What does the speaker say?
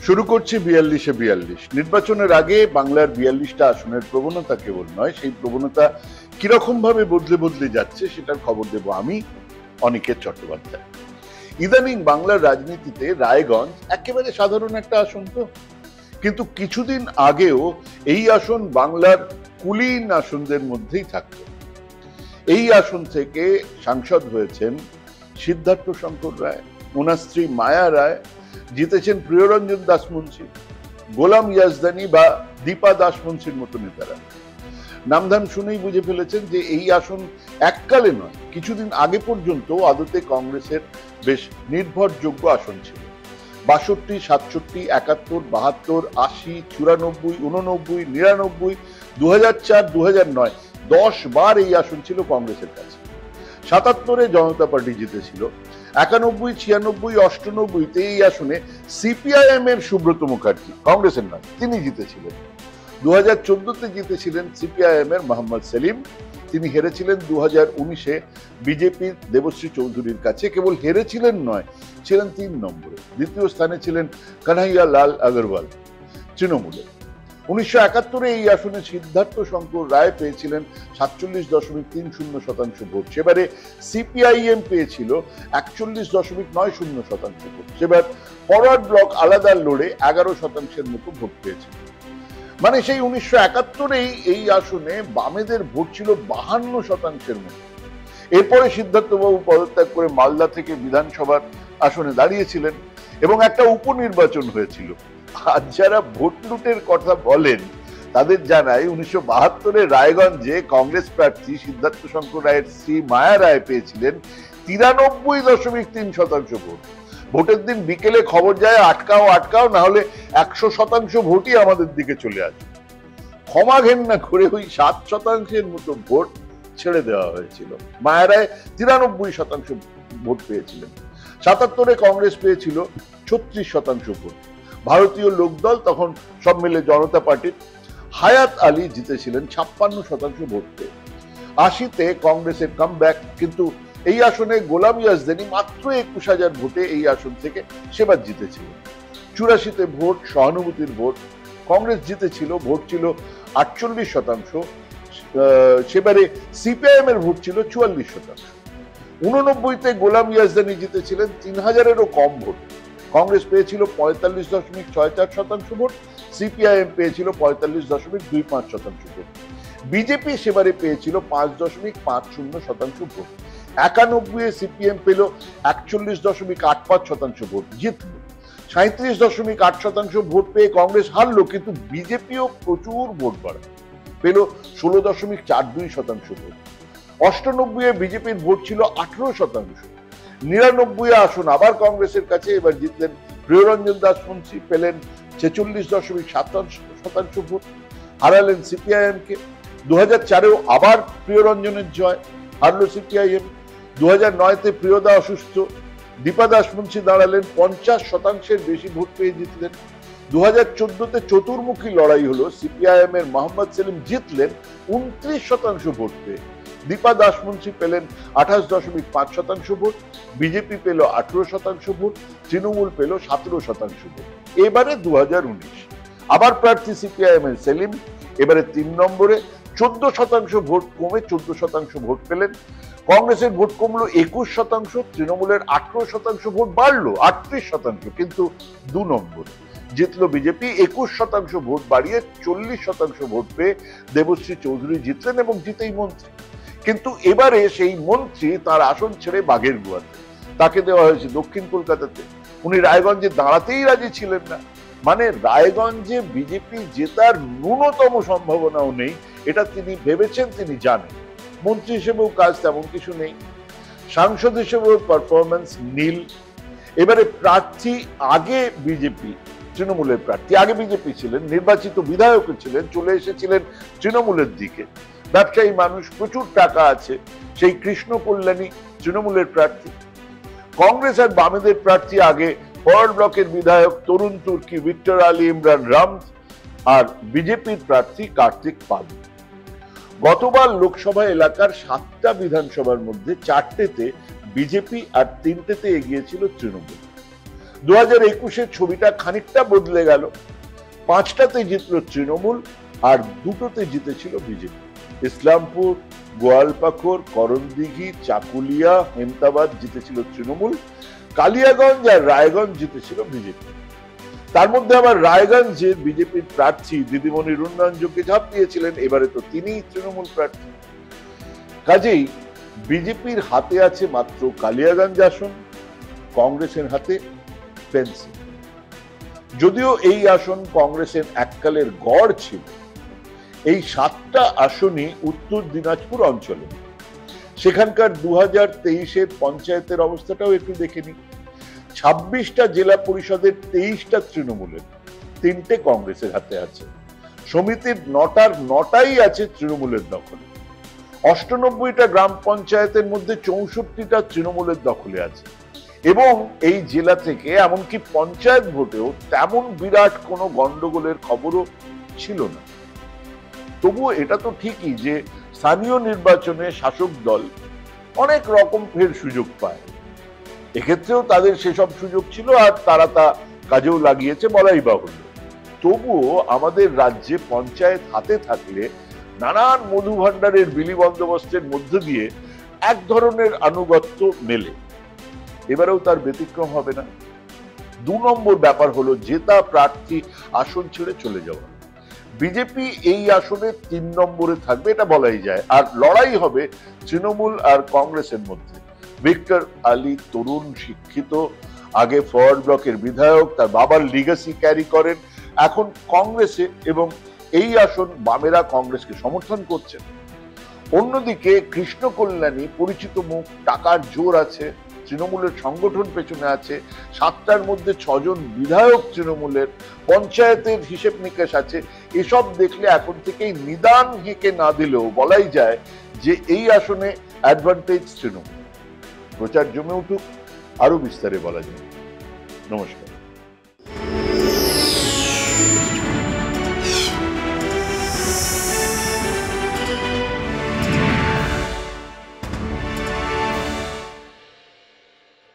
শুরু করছি ৪২-৪২। নির্বাচনের আগে বাংলার ৪২টা আসনের প্রবণতা কেবল নয়, সেই প্রবণতা কিরকম ভাবে বদলে বদলে যাচ্ছে সেটার খবর দেব আমি, অনিকেত চট্টোপাধ্যায়। ইদানিং বাংলার রাজনীতিতে রায়গঞ্জ একেবারে সাধারণ একটা আসন তো, কিন্তু কিছুদিন আগেও এই আসন বাংলার কুলীন আসনদের মধ্যেই থাকত। এই আসন থেকে সাংসদ হয়েছেন সিদ্ধার্থ শঙ্কর রায়, ওনার স্ত্রী মায়া রায়, জিতেছেন প্রিয়রঞ্জন দাসমুন্সী, গোলাম ইয়াজদানি বা দীপা দাসমুন্সীর মতো নেতারা। নামধাম শুনেই বুঝে ফেলেছেন যে এই আসন এককালে নয়, কিছুদিন আগে পর্যন্ত আদতে কংগ্রেসের বেশ নির্ভরযোগ্য আসন ছিল। ৬২, ৬৭, ৭১, ৭২, ৮০, ৯৪, ৮৯, ৯৯, ২০০৪, ২০০৯ ১০ বার এই আসন ছিল কংগ্রেসের কাছে। ৭৭-এ জনতা পার্টি জিতেছিল, ৯১, ৯৬, ৯৮-তে এই আসনে সিপিআইএম এর সুব্রত মুখার্জি, কংগ্রেসের নয়, তিনি জিতেছিলেন। ২০১৪-তে জিতেছিলেন সিপিআইএম এর মোহাম্মদ সেলিম, তিনি হেরেছিলেন ২০১৯-এ বিজেপির দেবশ্রী চৌধুরীর কাছে। কেবল হেরেছিলেন নয়, ছিলেন ৩ নম্বরে। দ্বিতীয় স্থানে ছিলেন কানহাইয়া লাল আগরওয়াল তৃণমূলে। ১৯৭১-এ এই আসনে সিদ্ধার্থ শঙ্কর রায় পেয়েছিলেন ৪৭.৩০% ভোট। সেবারে সিপিআইএম পেয়েছিল ৪১.৯০% ভোট। সেবার ফরওয়ার্ড ব্লক আলাদা লড়ে ১১% মতো ভোট পেয়েছিল। মানে সেই ১৯৭১-এই এই আসনে বামেদের ভোট ছিল ৫২%-এর মতো। এরপরে সিদ্ধার্থবাবু পদত্যাগ করে মালদা থেকে বিধানসভার আসনে দাঁড়িয়েছিলেন এবং একটা উপনির্বাচন হয়েছিল। আজ যারা ভোট লুটের কথা বলেন তাদের জানাই ১৯৭২-এ রায়গঞ্জে কংগ্রেস প্রার্থী সিদ্ধার্থ শঙ্কর রায়ের স্ত্রী মায়া রায় পেয়েছিলেন ৯৩.৩% ভোট। ভোটের দিন বিকেলে খবর যায় আটকাও আটকাও, না হলে ১০০% ভোটই আমাদের দিকে চলে আসবে। ক্ষমা ঘেন্না করে ওই ৭%-এর মতো ভোট ছেড়ে দেওয়া হয়েছিল। মায়া রায় ৯৩% ভোট পেয়েছিলেন। ৭৭-এ কংগ্রেস পেয়েছিল ৩৬% ভোট। ভারতীয় লোকদল, তখন সব মিলে জনতা পার্টির হায়াত আলী জিতেছিলেন ৫৬% ভোট পেয়ে। ৮০-তে কংগ্রেসের কামব্যাক, কিন্তু এই আসনে গোলাম ইয়াজদানি মাত্র ২১,০০০ ভোটে এই আসন থেকে সেবার জিতেছিলেন। ৮৪-তে ভোট সহানুভূতির ভোট, কংগ্রেস জিতেছিল, ভোট ছিল ৪৮%। সেবারে সিপিআইএম এর ভোট ছিল ৪৪%। ৮৯-তে গোলাম ইয়াজদানি জিতেছিলেন ৩,০০০-এরও কম ভোট। কংগ্রেস পেয়েছিল ৪৫.৬৪% ভোট, সিপিআইএম পেয়েছিল ৪৫.২৫% ভোট। বিজেপি সেবারে পেয়েছিল ৫.৫০% ভোট। ৯১-এ সিপিএম পেল ৪১.৮৫% ভোট, জিতল। ৩৭.৮% ভোট পেয়ে কংগ্রেস হারলো, কিন্তু বিজেপিও প্রচুর ভোট বাড়ায়, পেল ১৬.৪২% ভোট। ৯৮-এ বিজেপির ভোট ছিল ১৮%। ৯৯ আসন আবার কংগ্রেসের কাছে, এবার জিতলেন প্রিয়রঞ্জন দাসমুন্সী, পেলেন ৪৬.৭৭% ভোট, হারালেন সিপিআইএম কে। ২০০৪-এও আবার প্রিয়রঞ্জনের জয়, হারলো সিপিআইএম। ২০০৯-তে প্রিয়দা অসুস্থ, দীপা দাসমুন্সী দাঁড়ালেন, ৫০%-এর বেশি ভোট পেয়ে জিতলেন। ২০১৪-তে চতুর্মুখী লড়াই হলো, সিপিআইএম এর মোহাম্মদ সেলিম জিতলেন ২৯% ভোট পেয়ে। দীপা দাসমুন্সী পেলেন ২৮.৫% ভোট, বিজেপি পেল ১৮% ভোট, তৃণমূল পেল ১৭% ভোট। এবারে ২০১৯ আবার প্রার্থী সিপিআইএম এর সেলিম, এবারে ৩ নম্বরে ১৪% ভোট কমে ১৪% ভোট পেলেন। কংগ্রেসের ভোট কমলো ২১%, তৃণমূলের ১৮% ভোট বাড়লো ৩৮%, কিন্তু ২ নম্বরে জিতলো বিজেপি ২১% ভোট বাড়িয়ে ৪০% ভোট পেয়ে দেবশ্রী চৌধুরী জিতলেন এবং জিতেই মন্ত্রী। কিন্তু এবারে সেই মন্ত্রী তার আসন ছেড়ে বাঘের গুয়াতে, তাকে দেওয়া হয়েছে দক্ষিণ কলকাতাতে। উনি রায়গঞ্জে দাঁড়াতেই রাজি ছিলেন না। মানে রায়গঞ্জে বিজেপি জেতার ন্যূনতম সম্ভাবনাও নেই, এটা তিনি ভেবেছেন, তিনি জানেন। মন্ত্রী হিসেবেও কাজ তেমন কিছু নেই, সাংসদ হিসেবেও পারফরমেন্স নীল। এবারে প্রার্থী আগে বিজেপি, তৃণমূলের প্রার্থী আগে বিজেপি ছিলেন, নির্বাচিত বিধায়ক ছিলেন, চলে এসেছিলেন তৃণমূলের দিকে। ব্যবসায়ী মানুষ, প্রচুর টাকা আছে, সেই কৃষ্ণ কল্যাণী তৃণমূলের প্রার্থী। কংগ্রেস আর বামেদের প্রার্থী আগে ফরওয়ার্ড ব্লকের বিধায়ক তরুণ তুর্কি, ভিক্টর আলী, ইমরান রামজ, আর বিজেপির প্রার্থী কার্তিক পাল। গতবার লোকসভা এলাকার 7টা বিধানসভার মধ্যে 4টেতে বিজেপি আর 3টেতে এগিয়েছিল তৃণমূল। 2021-এর ছবিটা খানিকটা বদলে গেল, 5টাতে জিতল তৃণমূল আর 2টোতে জিতেছিল বিজেপি। ইসলামপুর, গোয়ালপাখর, করণদিঘি, চাকুলিয়া, হেমতাবাদ জিতেছিল তৃণমূল, কালিয়াগঞ্জ আর রায়গঞ্জ জিতেছিল বিজেপি। তার মধ্যে আবার রায়গঞ্জে বিজেপির প্রার্থী দিদিমণি রুন্নাঞ্জকে ঝাঁপ দিয়েছিলেন, এবারে তো তিনিই তৃণমূল প্রার্থী। কাজেই বিজেপির হাতে আছে মাত্র কালিয়াগঞ্জ আসন, কংগ্রেসের হাতে পেন্সিল। যদিও এই আসন কংগ্রেসের এককালের গড় ছিল, এই 7টা আসনই উত্তর দিনাজপুর অঞ্চলে। সেখানকার 2023-এর পঞ্চায়েতের অবস্থাটাও একটু দেখে নিই। 26টা জেলা পরিষদের 23টা তৃণমূলের, 3টে কংগ্রেসের হাতে আছে। সমিতির 9টাই আছে তৃণমূলের দখলে। 98টা গ্রাম পঞ্চায়েতের মধ্যে 64টা তৃণমূলের দখলে আছে। এবং এই জেলা থেকে এমনকি পঞ্চায়েত ভোটেও তেমন বিরাট কোনো গন্ডগোলের খবরও ছিল না। তবুও এটা তো ঠিকই যে স্থানীয় নির্বাচনে শাসক দল অনেক রকম ফের সুযোগ পায়। এক্ষেত্রেও তাদের সেসব সুযোগ ছিল আর তারা তা কাজেও লাগিয়েছে বলাই বাহুল্য। তবুও আমাদের রাজ্যে পঞ্চায়েত হাতে থাকলে নানান মধু ভাণ্ডারের বিলি বন্দোবস্তের মধ্য দিয়ে এক ধরনের আনুগত্য মেলে। এবারেও তার ব্যতিক্রম হবে না। 2 নম্বর ব্যাপার হলো জেতা প্রার্থী আসন ছেড়ে চলে যাওয়া। বিজেপি এই আসনে 3 নম্বরে থাকবে, এটা বলাই যায়। আর লড়াই হবে তৃণমূল আর কংগ্রেসের মধ্যে। ভিক্টর আলী তরুণ, শিক্ষিত, আগে ফরওয়ার্ড ব্লকের বিধায়ক, তার বাবার লিগাসি ক্যারি করেন, এখন কংগ্রেসে, এবং এই আসন বামেরা কংগ্রেসকে সমর্থন করছেন। অন্যদিকে কৃষ্ণ কল্যাণী পরিচিত মুখ, টাকার জোর আছে, তৃণমূলের সংগঠন পেছনে আছে, 7টার মধ্যে 6 জন বিধায়ক তৃণমূলের, পঞ্চায়েতের হিসেব নিকেশ আছে। এসব দেখলে এখন থেকেই নিদান হেঁকে না দিলেও বলাই যায় যে এই আসনে অ্যাডভান্টেজ তৃণমূল। প্রচার জমে উঠুক, আরো বিস্তারে বলা যায়। নমস্কার।